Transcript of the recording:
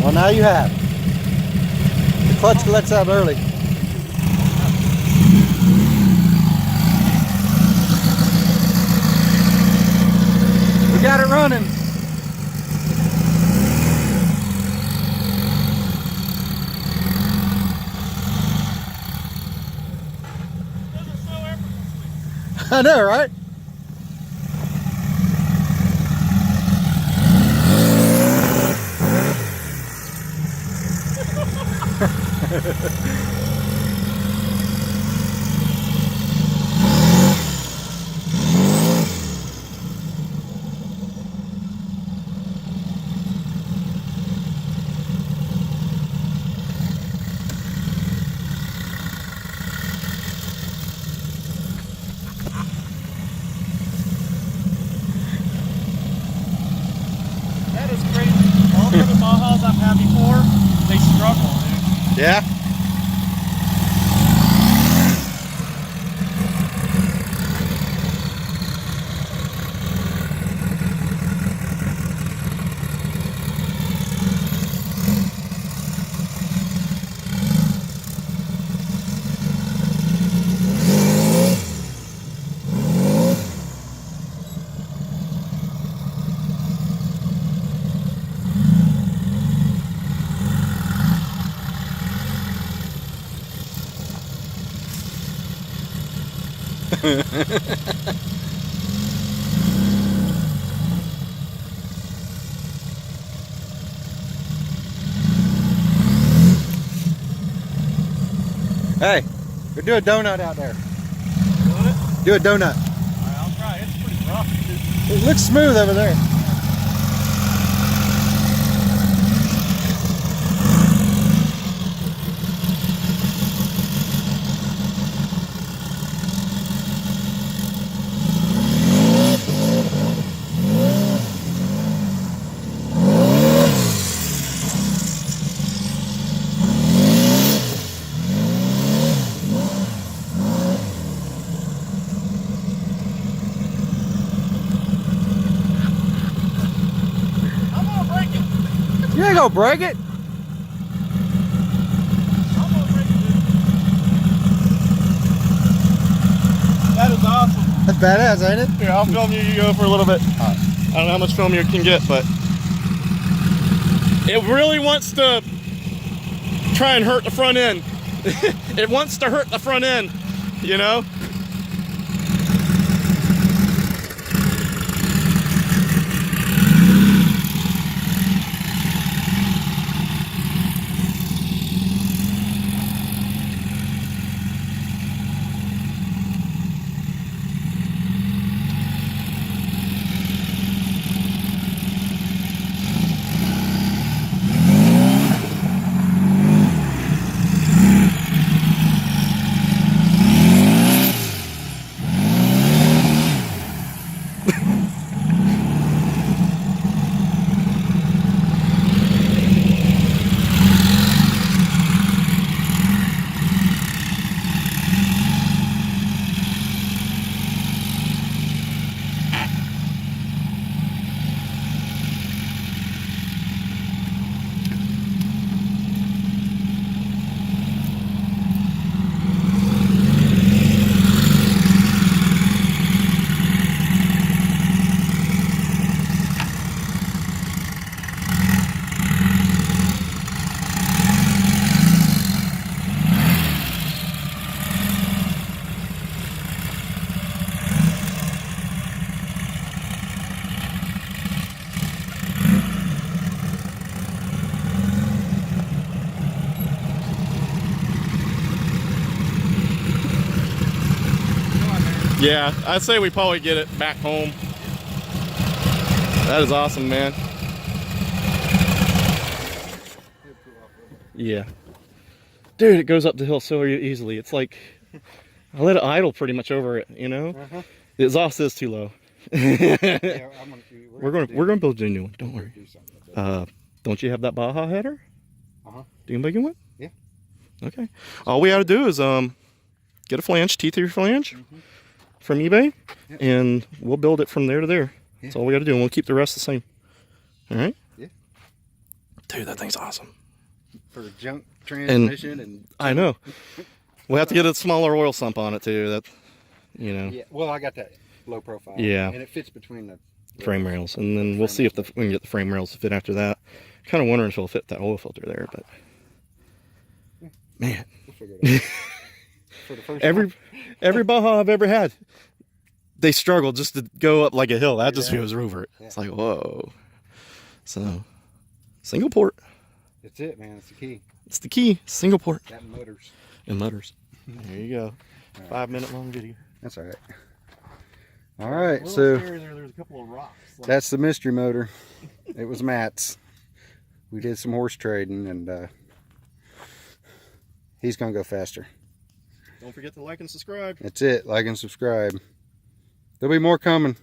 Well, now you have. The clutch lets out early. We got it running. I know, right? That is crazy. All the other Bajas I've had before, they struggle, dude. Yeah. Hey, go do a donut out there. Do a donut. Alright, I'll try. It's pretty rough, dude. It looks smooth over there. You ain't gonna break it. That is awesome. That's badass, ain't it? Here, I'll film you. You go for a little bit. Alright. I don't know how much film you can get, but it really wants to try and hurt the front end. It wants to hurt the front end, you know? Yeah, I'd say we probably get it back home. That is awesome, man. Yeah. Dude, it goes up the hill so easily. It's like, I let it idle pretty much over it, you know? The exhaust is too low. Yeah, We're gonna build you a new one, don't worry. Don't you have that Baja header? Do you make one? Yeah. Okay. All we gotta do is get a flange, T3 flange from eBay, and we'll build it from there to there. That's all we gotta do, and we'll keep the rest the same. All right? Yeah. Dude, that thing's awesome. For junk transmission and I know. We'll have to get a smaller oil sump on it too. That, you know. Yeah. Well, I got that low profile. Yeah. And it fits between the frame rails, and then we'll see if we can get the frame rails to fit after that. Kind of wondering if it'll fit that oil filter there, but man, we'll figure it out. For the first every Baja I've ever had, they struggle just to go up like a hill. That just goes over it. Yeah. It's like, whoa. So, single port. That's it, man. It's the key. It's the key. Single port. That and motors. And motors. There you go. Right. 5 minute long video. That's all right. All right, so there's a couple of rocks. That's the mystery motor. It was Matt's. We did some horse trading, and he's gonna go faster. Don't forget to like and subscribe. That's it. Like and subscribe. There'll be more coming.